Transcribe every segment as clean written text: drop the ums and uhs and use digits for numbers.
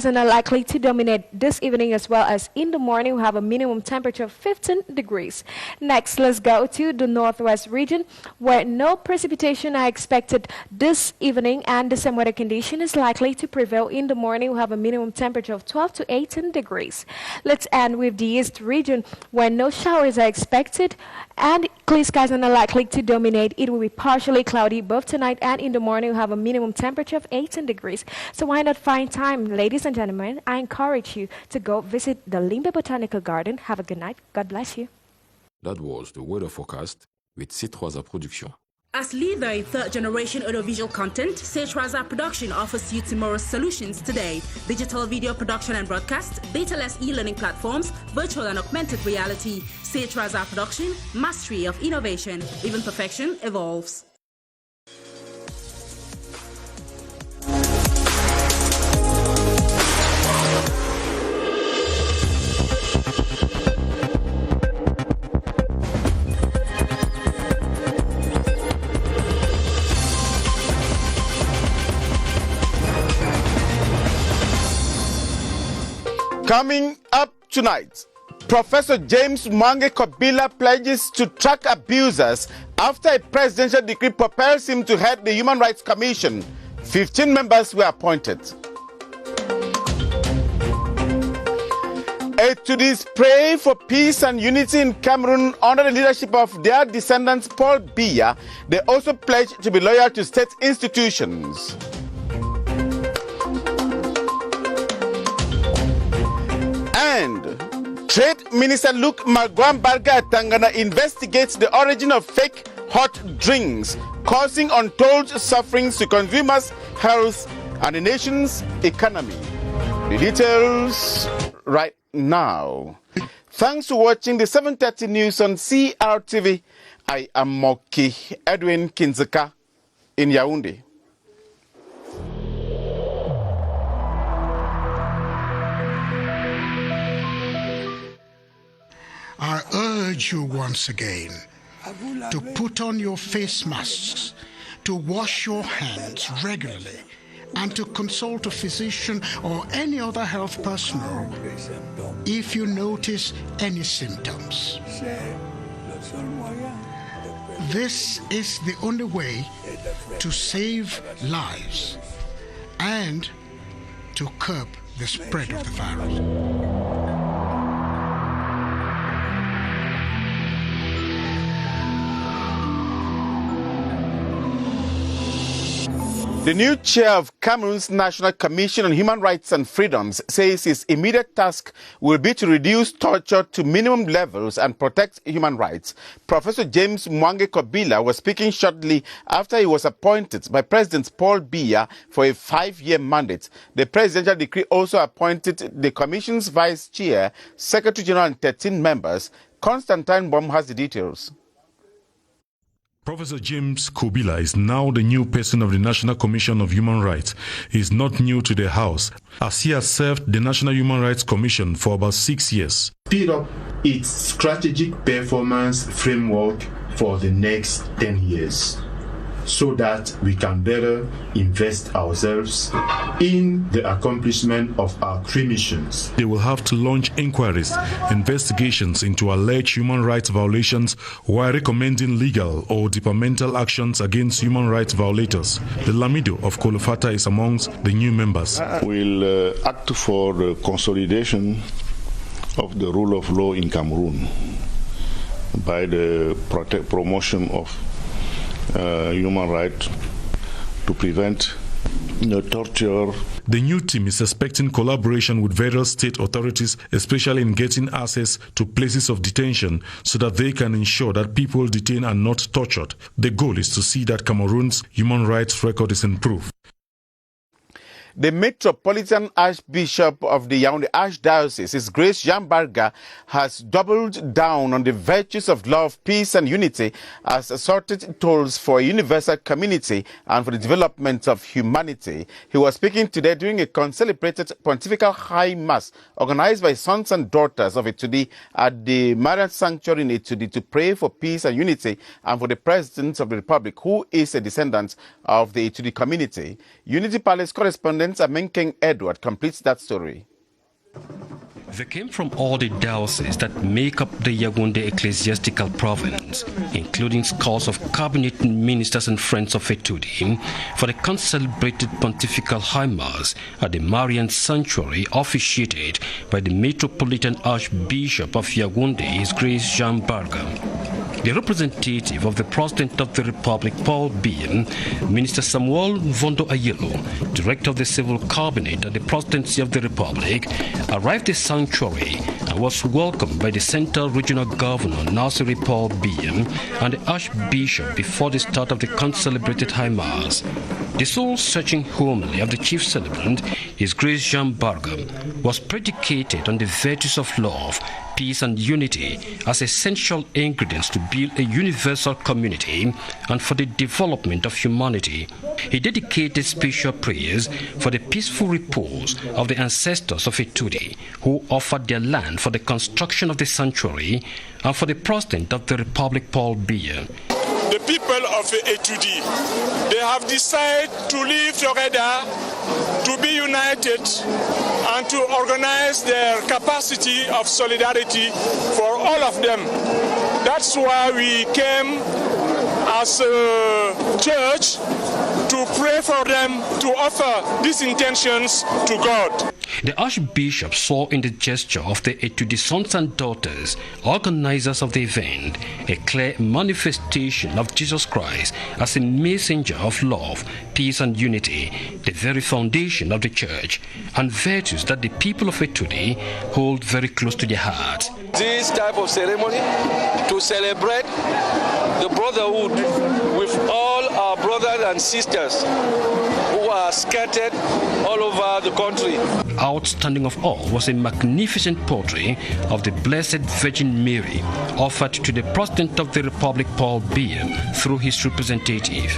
skies are not likely to dominate this evening, as well as in the morning we have a minimum temperature of 15 degrees. Next, let's go to the northwest region, where no precipitation are expected this evening, and the same weather condition is likely to prevail. In the morning we have a minimum temperature of 12 to 18 degrees. Let's end with the east region, where no showers are expected and clear skies are not likely to dominate. It will be partially cloudy both tonight and in the morning we have a minimum temperature of 18 degrees. So why not find time, ladies and gentlemen? I encourage you to go visit the Limbe Botanical Garden. Have a good night. God bless you. That was the weather forecast with Crise Production. As leader in third-generation audiovisual content, Crise Production offers you tomorrow's solutions today. Digital video production and broadcast, data-less e-learning platforms, virtual and augmented reality. Crise Production, mastery of innovation. Even perfection evolves. Coming up tonight, Professor James Mwangi Kobila pledges to track abusers after a presidential decree propels him to head the Human Rights Commission. 15 members were appointed. Etudis pray for peace and unity in Cameroon under the leadership of their descendants Paul Biya. They also pledge to be loyal to state institutions. And Trade Minister Luke Magwambarga Tangana investigates the origin of fake hot drinks, causing untold sufferings to consumers' health and the nation's economy. The details right now. Thanks for watching the 7:30 news on CRTV. I am Moki Edwin Kinzeka in Yaoundé. I urge you once again to put on your face masks, to wash your hands regularly, and to consult a physician or any other health personnel if you notice any symptoms. This is the only way to save lives and to curb the spread of the virus. The new chair of Cameroon's National Commission on Human Rights and Freedoms says his immediate task will be to reduce torture to minimum levels and protect human rights. Professor James Mwangi Kobila was speaking shortly after he was appointed by President Paul Biya for a 5-year mandate. The presidential decree also appointed the Commission's Vice Chair, Secretary General, and 13 members. Constantine Baum has the details. Professor James Kobila is now the new person of the National Commission of Human Rights. He is not new to the House, as he has served the National Human Rights Commission for about 6 years. Speed up its strategic performance framework for the next 10 years, so that we can better invest ourselves in the accomplishment of our three missions. They will have to launch inquiries, investigations into alleged human rights violations while recommending legal or departmental actions against human rights violators. The Lamido of Kolofata is amongst the new members. We'll act for the consolidation of the rule of law in Cameroon by the promotion of human rights to prevent torture. The new team is expecting collaboration with various state authorities, especially in getting access to places of detention so that they can ensure that people detained are not tortured. The goal is to see that Cameroon's human rights record is improved. The Metropolitan Archbishop of the Yaoundé Archdiocese, His Grace Jean Barga, has doubled down on the virtues of love, peace and unity as assorted tools for a universal community and for the development of humanity. He was speaking today during a concelebrated Pontifical High Mass organized by sons and daughters of Etudi at the Marian Sanctuary in Etudi to pray for peace and unity and for the President of the Republic, who is a descendant of the Etudi community. Unity Palace correspondent Government's Amenkeng Edward completes that story. They came from all the dioceses that make up the Yaoundé ecclesiastical province, including scores of cabinet ministers and friends of Etudi, for the concelebrated pontifical high mass at the Marian sanctuary officiated by the Metropolitan Archbishop of Yaoundé, His Grace Jean Barga. The representative of the President of the Republic, Paul Biya, Minister Samuel Vondo Ayelo, Director of the Civil Cabinet at the Presidency of the Republic, arrived at the sanctuary and was welcomed by the Central Regional Governor, Nasiri Paul Biya, and the Archbishop before the start of the concelebrated High Mass. The soul-searching homily of the chief celebrant, His Grace Jean Barga, was predicated on the virtues of love, peace and unity as essential ingredients to build a universal community and for the development of humanity. He dedicated special prayers for the peaceful repose of the ancestors of Etudi who offered their land for the construction of the sanctuary and for the President of the Republic, Paul Biya. The people of Etudi, they have decided to live together, to be united, and to organize their capacity of solidarity for all of them. That's why we came as a church to pray for them, to offer these intentions to God. The Archbishop saw in the gesture of the Etudi sons and daughters, organizers of the event, a clear manifestation of Jesus Christ as a messenger of love, peace and unity, the very foundation of the church, and virtues that the people of Etudi hold very close to their hearts. This type of ceremony to celebrate the brotherhood with all our brothers and sisters who are scattered all over the country. Outstanding of all was a magnificent portrait of the Blessed Virgin Mary offered to the President of the Republic, Paul Biya, through his representative.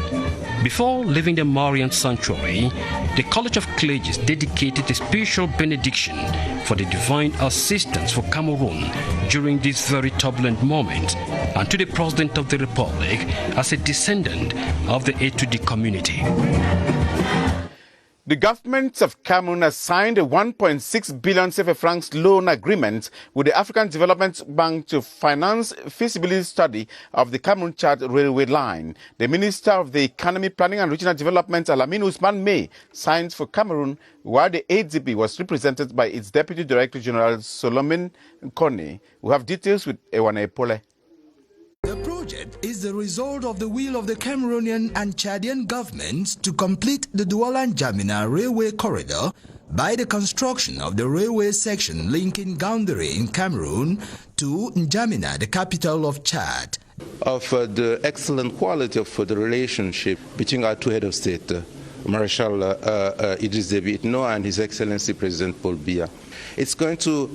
Before leaving the Marian sanctuary, the College of Clergy dedicated a special benediction for the divine assistance for Cameroon during this very turbulent moment, and to the President of the Republic as a descendant of the Etudi community. The government of Cameroon has signed a 1.6 billion CFA francs loan agreement with the African Development Bank to finance feasibility study of the Cameroon-Chad railway line. The Minister of the Economy, Planning and Regional Development, Alamin Ousmane May, signed for Cameroon, while the ADB was represented by its Deputy Director General Solomon Kone. We have details with Ewane Pole. The project is the result of the will of the Cameroonian and Chadian governments to complete the Douala-N'Djamena railway corridor by the construction of the railway section linking Gaoundéré in Cameroon to N'Djamena, the capital of Chad. Of the excellent quality of the relationship between our two heads of state, Marshal Idriss Déby Itno and His Excellency President Paul Biya. It's going to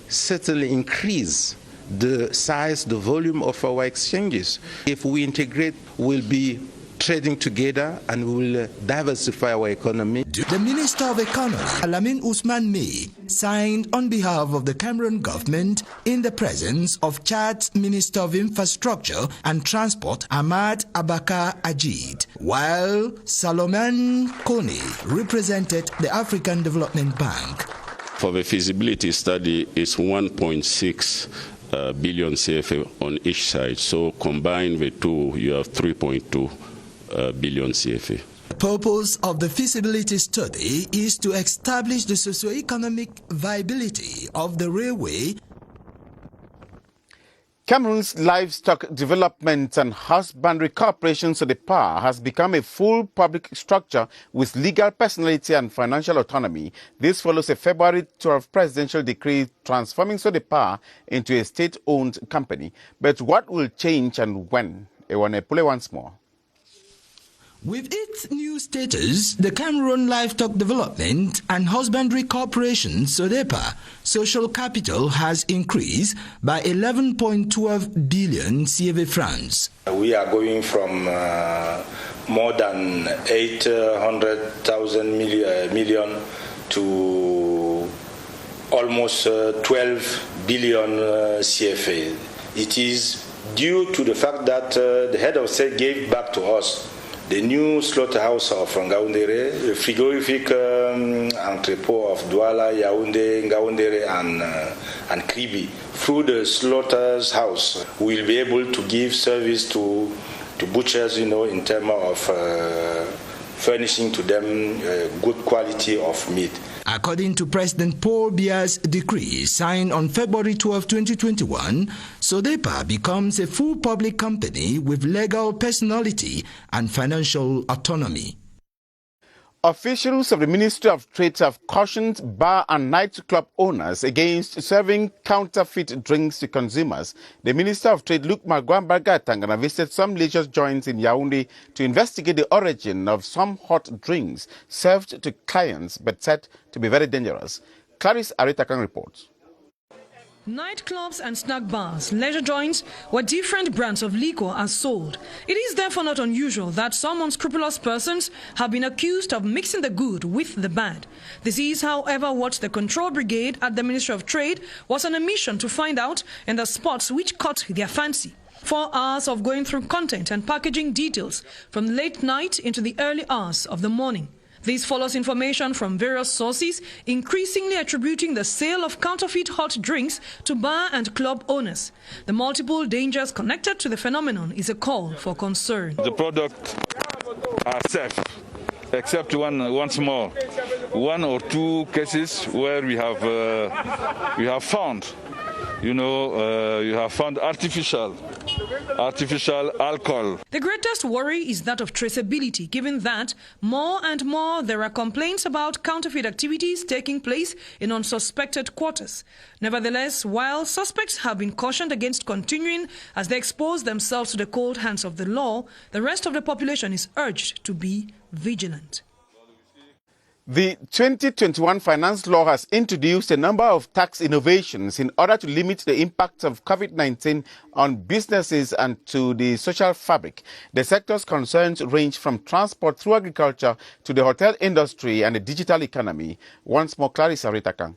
certainly increase the size, the volume of our exchanges. If we integrate, we'll be trading together and we will diversify our economy. The Minister of Economy, Alamin Ousmane May, signed on behalf of the Cameroon government in the presence of Chad's Minister of Infrastructure and Transport, Ahmad Abakar Ajid, while Salomon Kone represented the African Development Bank. For the feasibility study, it's 1.6 billion CFA on each side. So combine the two, you have 3.2 billion CFA. The purpose of the feasibility study is to establish the socio-economic viability of the railway. Cameroon's Livestock Development and Husbandry Corporation, SODEPA, has become a full public structure with legal personality and financial autonomy. This follows a February 12 presidential decree transforming SODEPA into a state-owned company. But what will change and when? Ewane Pule once more. With its new status, the Cameroon Livestock Development and Husbandry Corporation, SODEPA, social capital has increased by 11.12 billion CFA francs. We are going from more than 800,000 million to almost 12 billion CFA. It is due to the fact that the head of state gave back to us the new slaughterhouse of Gaoundéré, the frigorific entrepot of Douala, Yaoundé, Ngaoundéré, and Kribi. Through the slaughter's house, we'll be able to give service to butchers, in terms of furnishing to them good quality of meat. According to President Paul Biya's decree signed on February 12, 2021, Sodepa becomes a full public company with legal personality and financial autonomy. Officials of the Ministry of Trade have cautioned bar and nightclub owners against serving counterfeit drinks to consumers. The Minister of Trade, Luc Magwambargatangana, visited some leisure joints in Yaoundé to investigate the origin of some hot drinks served to clients but said to be very dangerous. Crise reports. Nightclubs and snack bars, leisure joints, where different brands of liquor are sold. It is therefore not unusual that some unscrupulous persons have been accused of mixing the good with the bad. This is, however, what the Control Brigade at the Ministry of Trade was on a mission to find out in the spots which caught their fancy. 4 hours of going through content and packaging details from late night into the early hours of the morning. This follows information from various sources, increasingly attributing the sale of counterfeit hot drinks to bar and club owners. The multiple dangers connected to the phenomenon is a call for concern. The product are safe, except once more, 1 or 2 cases where we have found, you have found artificial alcohol. The greatest worry is that of traceability, given that more and more there are complaints about counterfeit activities taking place in unsuspected quarters. Nevertheless, while suspects have been cautioned against continuing as they expose themselves to the cold hands of the law, the rest of the population is urged to be vigilant. The 2021 finance law has introduced a number of tax innovations in order to limit the impact of COVID-19 on businesses and to the social fabric. The sector's concerns range from transport through agriculture to the hotel industry and the digital economy. Once more, Clarissa Ritakan.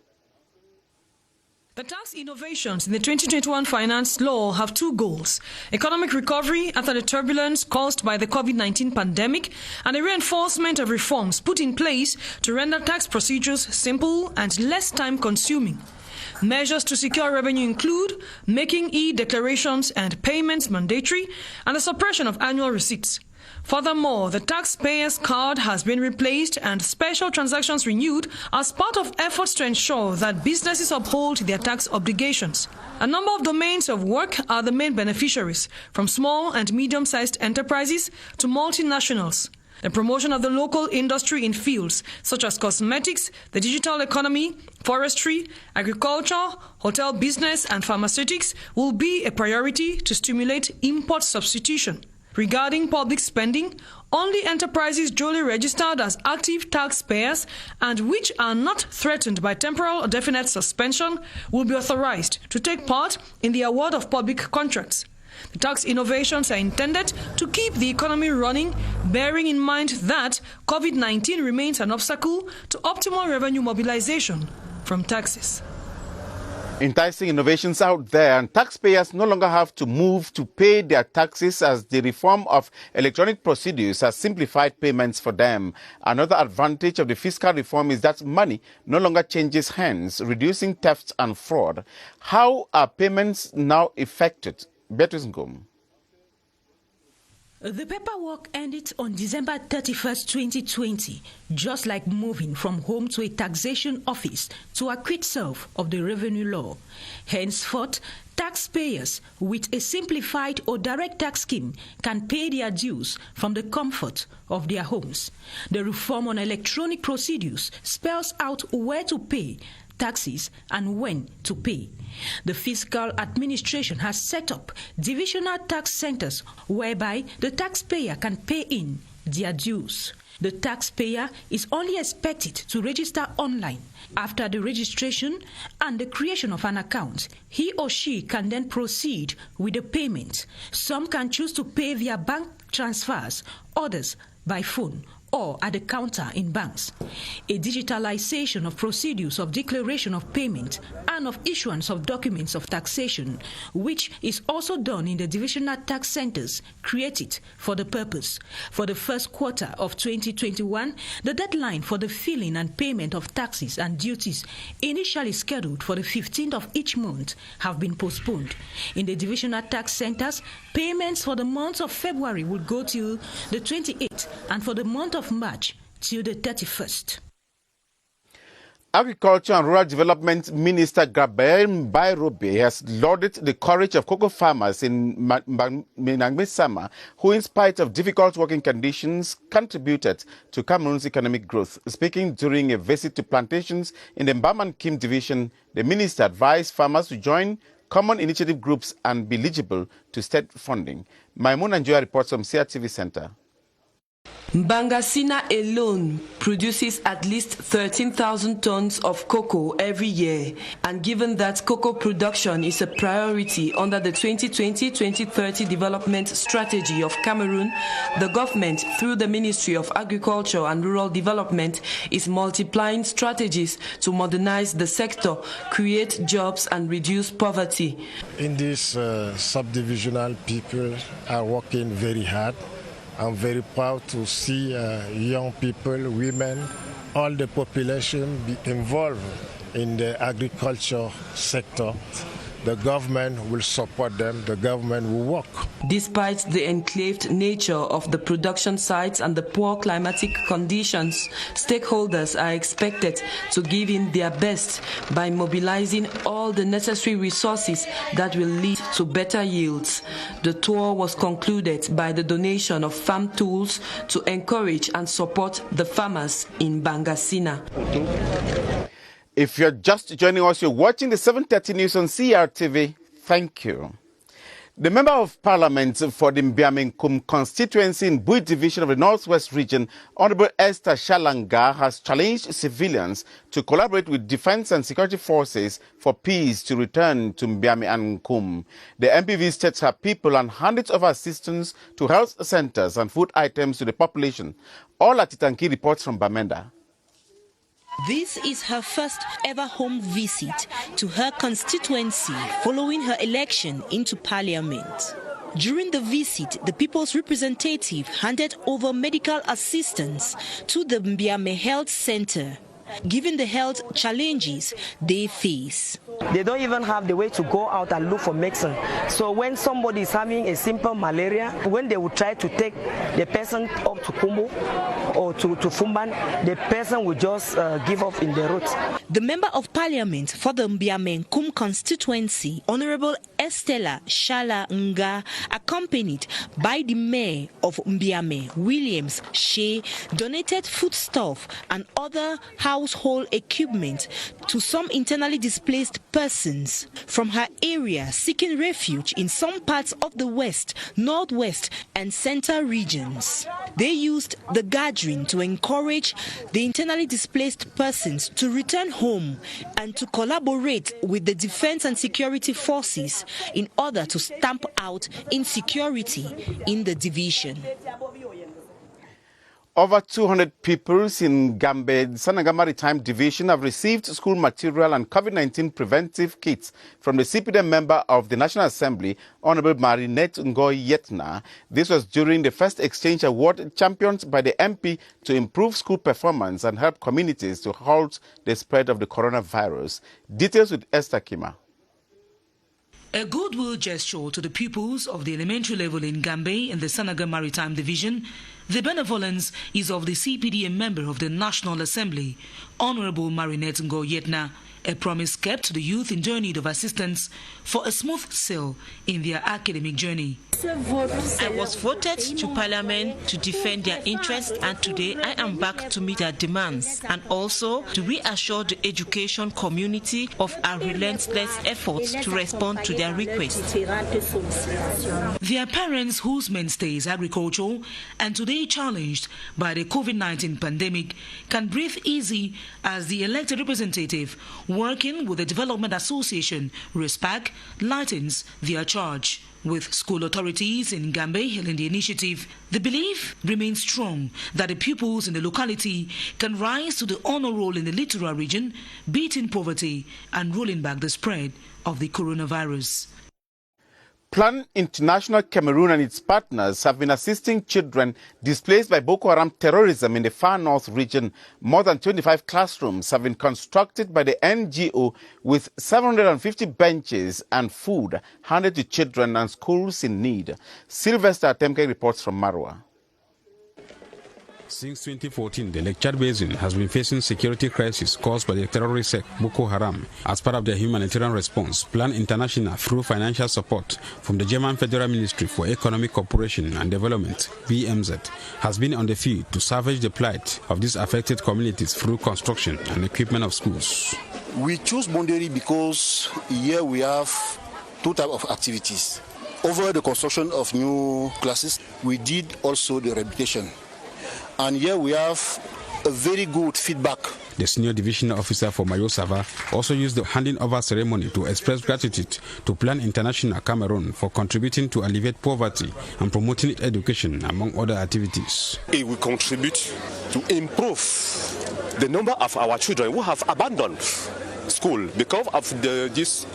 The tax innovations in the 2021 finance law have 2 goals: economic recovery after the turbulence caused by the COVID-19 pandemic and a reinforcement of reforms put in place to render tax procedures simple and less time-consuming. Measures to secure revenue include making e-declarations and payments mandatory and the suppression of annual receipts. Furthermore, the taxpayer's card has been replaced and special transactions renewed as part of efforts to ensure that businesses uphold their tax obligations. A number of domains of work are the main beneficiaries, from small and medium-sized enterprises to multinationals. The promotion of the local industry in fields such as cosmetics, the digital economy, forestry, agriculture, hotel business and pharmaceutics will be a priority to stimulate import substitution. Regarding public spending, only enterprises duly registered as active taxpayers and which are not threatened by temporal or definite suspension will be authorized to take part in the award of public contracts. The tax innovations are intended to keep the economy running, bearing in mind that COVID-19 remains an obstacle to optimal revenue mobilization from taxes. Enticing innovations out there, and taxpayers no longer have to move to pay their taxes as the reform of electronic procedures has simplified payments for them. Another advantage of the fiscal reform is that money no longer changes hands, reducing theft and fraud. How are payments now effected? Beatrice Ngom. The paperwork ended on December 31st, 2020, just like moving from home to a taxation office to acquit self of the revenue law. Henceforth, taxpayers with a simplified or direct tax scheme can pay their dues from the comfort of their homes. The reform on electronic procedures spells out where to pay taxes and when to pay. The fiscal administration has set up divisional tax centers whereby the taxpayer can pay in their dues. The taxpayer is only expected to register online. After the registration and the creation of an account, he or she can then proceed with the payment. Some can choose to pay via bank transfers, others by phone or at the counter in banks. A digitalization of procedures of declaration of payment and of issuance of documents of taxation, which is also done in the divisional tax centers created for the purpose. For the first quarter of 2021, the deadline for the filing and payment of taxes and duties, initially scheduled for the 15th of each month, have been postponed. In the divisional tax centers, payments for the month of February will go till the 28th and for the month of March till the 31st. Agriculture and Rural Development Minister Gabriel Mbairobe has lauded the courage of cocoa farmers in Minagmisama, who, in spite of difficult working conditions, contributed to Cameroon's economic growth. Speaking during a visit to plantations in the Mbam-Kim division, the minister advised farmers to join common initiative groups and be eligible to state funding. Maimoun Anjoya reports from CRTV Center. Bangasina alone produces at least 13,000 tons of cocoa every year, and given that cocoa production is a priority under the 2020-2030 development strategy of Cameroon, the government, through the Ministry of Agriculture and Rural Development, is multiplying strategies to modernize the sector, create jobs and reduce poverty. In this subdivisional, people are working very hard. I'm very proud to see young people, women, all the population be involved in the agriculture sector. The government will support them, the government will work. Despite the enclaved nature of the production sites and the poor climatic conditions, stakeholders are expected to give in their best by mobilizing all the necessary resources that will lead to better yields. The tour was concluded by the donation of farm tools to encourage and support the farmers in Bangasina. If you're just joining us, you're watching the 7:30 news on CRTV. Thank you. The Member of Parliament for the Mbiamenkum constituency in Bui division of the Northwest region, Honorable Esther Shalanga, has challenged civilians to collaborate with defense and security forces for peace to return to Mbiamenkum. The MP visited her people and handed over assistance to health centers and food items to the population. All Atitanki reports from Bamenda. This is her first ever home visit to her constituency following her election into parliament. During the visit, the people's representative handed over medical assistance to the Mbiame Health Center, given the health challenges they face. They don't even have the way to go out and look for medicine. So when somebody is having a simple malaria, when they would try to take the person up to Kumbu or to Fumban, the person would just give up in the road. The Member of Parliament for the Mbiamenkum constituency, Honorable Estella Shala Nga, accompanied by the Mayor of Mbiame, Williams Shea, donated foodstuff and other household equipment to some internally displaced persons from her area seeking refuge in some parts of the West, Northwest and Central regions. They used the gathering to encourage the internally displaced persons to return home and to collaborate with the defense and security forces in order to stamp out insecurity in the division. Over 200 pupils in Gambia, Sanaga Maritime Division have received school material and COVID-19 preventive kits from the CPD member of the National Assembly, Honorable Marinette Ngoy Yetna. This was during the first exchange award championed by the MP to improve school performance and help communities to halt the spread of the coronavirus. Details with Esther Kmer. A goodwill gesture to the pupils of the elementary level in Gambia in the Sanaga Maritime Division, the benevolence is of the CPDM member of the National Assembly, Honorable Marinette Ngoy Yetna, a promise kept to the youth in need of assistance for a smooth sail in their academic journey. I was voted to Parliament to defend their interests, and today I am back to meet their demands and also to reassure the education community of our relentless efforts to respond to their requests. Their parents, whose mainstay is agriculture and today challenged by the COVID-19 pandemic, can breathe easy as the elected representative working with the Development Association, RESPAC, lightens their charge. With school authorities in Gambia hailing the initiative, the belief remains strong that the pupils in the locality can rise to the honor roll in the littoral region, beating poverty and rolling back the spread of the coronavirus. Plan International Cameroon and its partners have been assisting children displaced by Boko Haram terrorism in the far north region. More than 25 classrooms have been constructed by the NGO with 750 benches and food handed to children and schools in need. Sylvester Atemke reports from Marwa. Since 2014, the Lake Chad Basin has been facing security crisis caused by the terrorist sect Boko Haram. As part of their humanitarian response, Plan International, through financial support from the German Federal Ministry for Economic Cooperation and Development, BMZ, has been on the field to salvage the plight of these affected communities through construction and equipment of schools. We choose Bonderi because here we have two types of activities. Over the construction of new classes, we did also the rehabilitation. And here we have a very good feedback. The senior division officer for Mayo Sava also used the handing over ceremony to express gratitude to Plan International Cameroon for contributing to alleviate poverty and promoting education, among other activities. It will contribute to improve the number of our children who have abandoned school because of this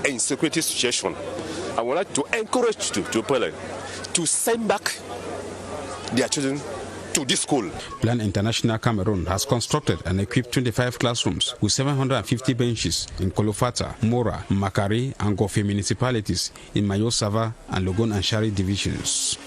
insecurity situation. I would like to encourage the parents to send back their children to this school. Plan International Cameroon has constructed and equipped 25 classrooms with 750 benches in Kolofata, Mora, Makari, and Gofe municipalities in Mayo Sava and Logon and Shari divisions.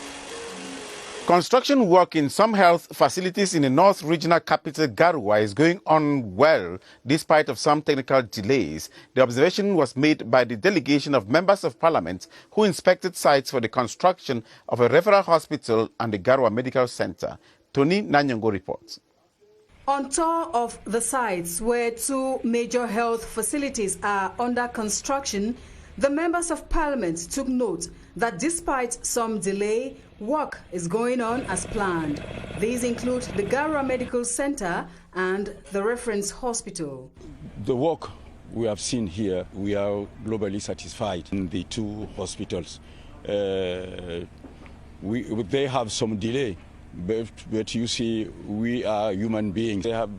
Construction work in some health facilities in the North Regional Capital, Garoua, is going on well, despite of some technical delays. The observation was made by the delegation of members of parliament who inspected sites for the construction of a referral hospital and the Garoua Medical Center. Tony Nanyongo reports. On tour of the sites where two major health facilities are under construction, the members of parliament took note that despite some delay, work is going on as planned. These include the Garoua Medical Center and the reference hospital. The work we have seen here, we are globally satisfied in the two hospitals. They have some delay, but you see, we are human beings. They have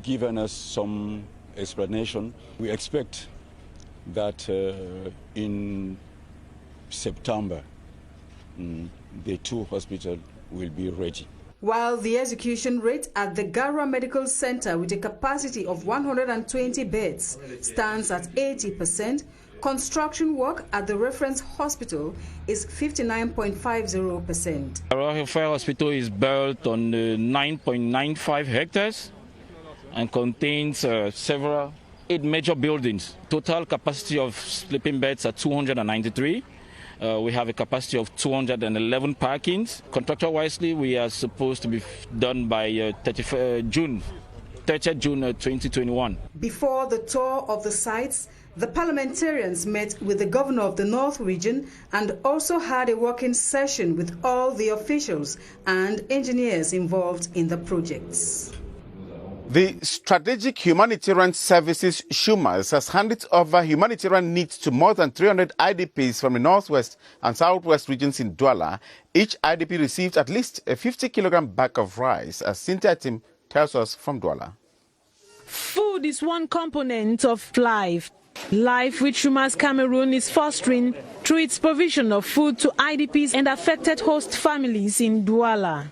given us some explanation. We expect that in September, the two hospitals will be ready. While the execution rate at the Garoua Medical Center with a capacity of 120 beds stands at 80%, construction work at the reference hospital is 59.50%. Our referral hospital is built on 9.95 hectares and contains 8 major buildings. Total capacity of sleeping beds are 293. We have a capacity of 211 parkings. Contractual-wisely, we are supposed to be done by 30th June 2021. Before the tour of the sites, the parliamentarians met with the governor of the North Region and also had a working session with all the officials and engineers involved in the projects. The Strategic Humanitarian Services (SHUMAS) has handed over humanitarian needs to more than 300 IDPs from the northwest and southwest regions in Douala. Each IDP received at least a 50-kilogram bag of rice, as Cynthia Tim tells us from Douala. Food is one component of life. Life which SHUMAS Cameroon is fostering through its provision of food to IDPs and affected host families in Douala.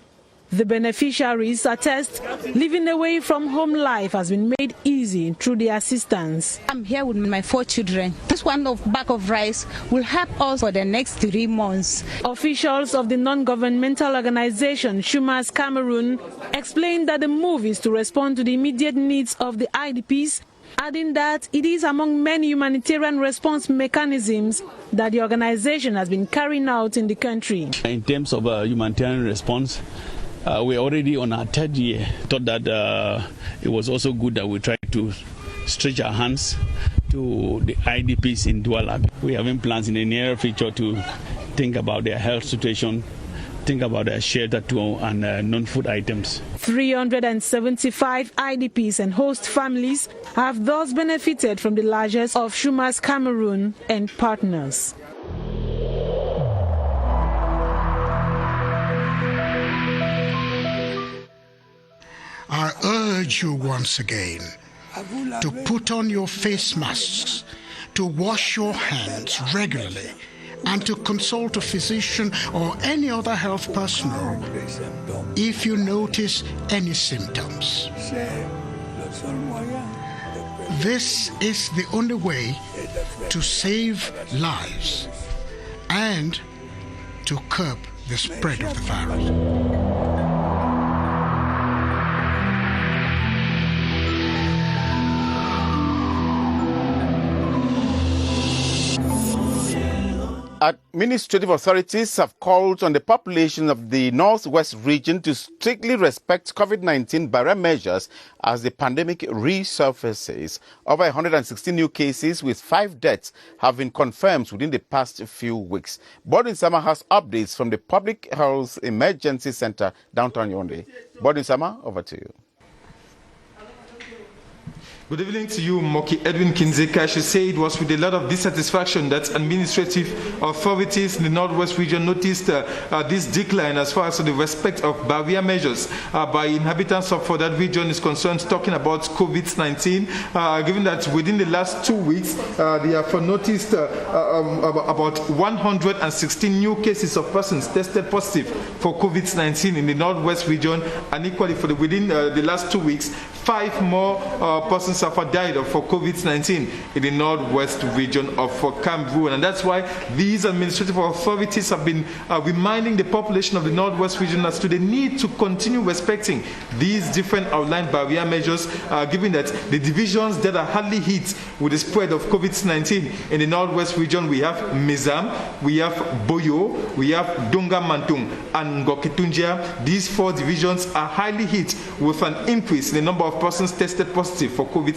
The beneficiaries attest living away from home life has been made easy through the assistance. I'm here with my 4 children. This one bag of rice will help us for the next 3 months. Officials of the non-governmental organization SHUMAS Cameroon explained that the move is to respond to the immediate needs of the IDPs, adding that it is among many humanitarian response mechanisms that the organization has been carrying out in the country. In terms of humanitarian response, we're already on our 3rd year. Thought that it was also good that we tried to stretch our hands to the IDPs in Douala. We are having plans in the near future to think about their health situation think about shelter too and non-food items. 375 IDPs and host families have thus benefited from the largest of Schuma's Cameroon and partners. I urge you once again to put on your face masks, to wash your hands regularly, and to consult a physician or any other health personnel if you notice any symptoms. This is the only way to save lives and to curb the spread of the virus. Administrative authorities have called on the population of the Northwest region to strictly respect COVID-19 barrier measures as the pandemic resurfaces. Over 116 new cases with 5 deaths have been confirmed within the past few weeks. Bodin Sama has updates from the Public Health Emergency Center, downtown Yaoundé. Bodin Sama, over to you. Good evening to you, Moki Edwin Kinzeka. I should say it was with a lot of dissatisfaction that administrative authorities in the Northwest region noticed this decline as far as the respect of barrier measures by inhabitants of for that region is concerned, talking about COVID-19. Given that within the last 2 weeks, they have noticed about 116 new cases of persons tested positive for COVID-19 in the Northwest region, and equally for within the last 2 weeks, 5 more persons have died for COVID-19 in the Northwest region of Cameroon. And that's why these administrative authorities have been reminding the population of the Northwest region as to the need to continue respecting these different outlined barrier measures, given that the divisions that are hardly hit with the spread of COVID-19 in the Northwest region, we have Mizam, we have Boyo, we have Donga Mantung, and Ngoketunjia. These 4 divisions are highly hit with an increase in the number of persons tested positive for COVID-19.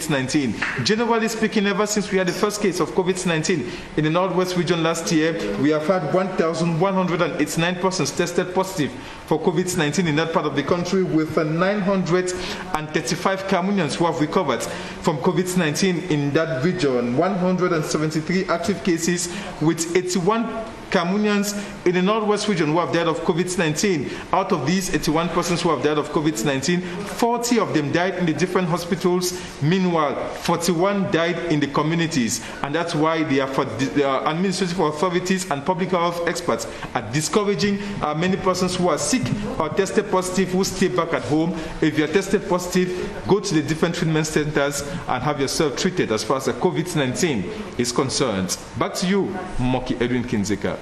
Generally speaking, ever since we had the first case of COVID-19 in the Northwest region last year, we have had 1,189 persons tested positive for COVID-19 in that part of the country, with 935 Cameroonians who have recovered from COVID-19 in that region. 173 active cases with 81 Cameroonians in the Northwest region who have died of COVID-19. Out of these 81 persons who have died of COVID-19, 40 of them died in the different hospitals. Meanwhile, 41 died in the communities. And that's why the administrative authorities and public health experts are discouraging many persons who are sick or tested positive who stay back at home. If you are tested positive, go to the different treatment centers and have yourself treated as far as the COVID-19 is concerned. Back to you, Moki Edwin Kinzeka.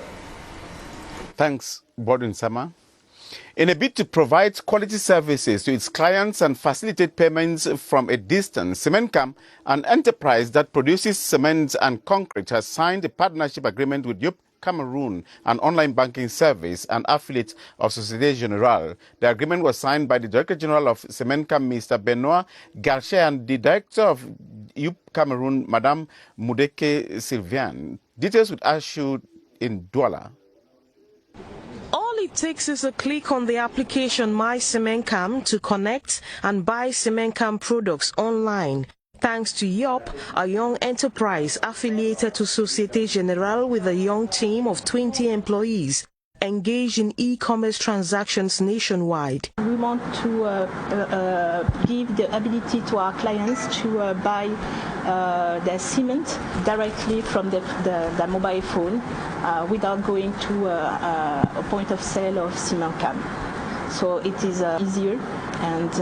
Thanks, Bodin Sama. In a bid to provide quality services to its clients and facilitate payments from a distance, Cementcam, an enterprise that produces cement and concrete, has signed a partnership agreement with Cameroon, an online banking service and affiliate of Société Générale. The agreement was signed by the Director General of Cementcam, Mr. Benoit Garchet, and the Director of Cameroon, Madame Moudeke Sylviane. Details with Ashu in Douala. All it takes is a click on the application My Cementcam to connect and buy Cementcam products online. Thanks to Yop, a young enterprise affiliated to Société Générale with a young team of 20 employees engaged in e-commerce transactions nationwide. We want to give the ability to our clients to buy their cement directly from the mobile phone without going to a point of sale of Cementcam. So it is easier and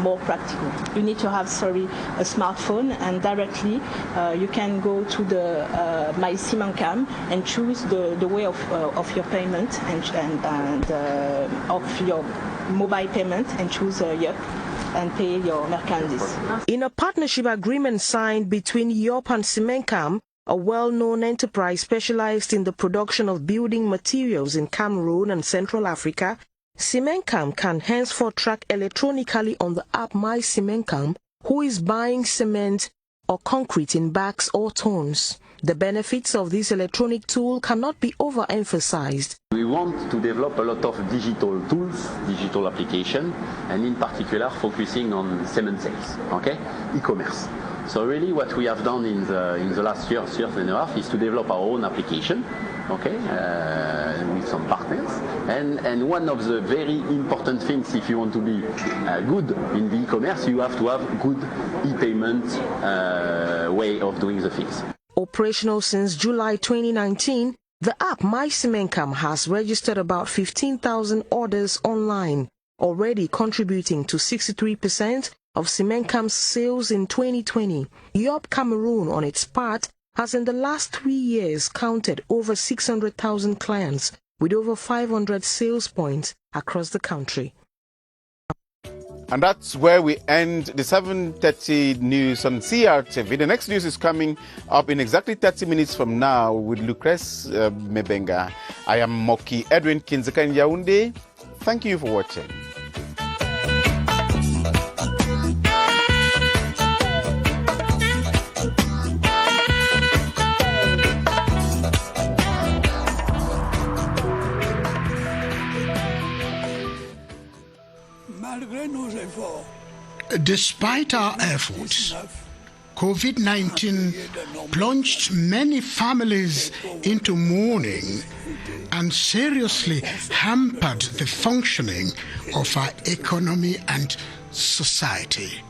more practical. You need to have, a smartphone, and directly you can go to the My Cementcam and choose the way of your payment and of your mobile payment, and choose Yop and pay your merchandise. In a partnership agreement signed between Yop and Cementcam, a well-known enterprise specialized in the production of building materials in Cameroon and Central Africa, Cementcam can henceforth track electronically on the app My Cementcam who is buying cement or concrete in bags or tons. The benefits of this electronic tool cannot be overemphasized. We want to develop a lot of digital tools, digital application, and in particular focusing on cement sales, okay, e-commerce. So really what we have done in the last year and a half is to develop our own application, okay, with some partners. And one of the very important things, if you want to be good in the e-commerce, you have to have good e-payment way of doing the things. Operational since July 2019, the app MyCementCam has registered about 15,000 orders online, already contributing to 63% of CementCam's sales in 2020. Yop Cameroon, on its part, has in the last 3 years counted over 600,000 clients with over 500 sales points across the country. And that's where we end the 7:30 news on CRTV. The next news is coming up in exactly 30 minutes from now with Lucrece Mebenga. I am Moki Edwin Kinzeka in Yaoundé. Thank you for watching. Despite our efforts, COVID-19 plunged many families into mourning and seriously hampered the functioning of our economy and society.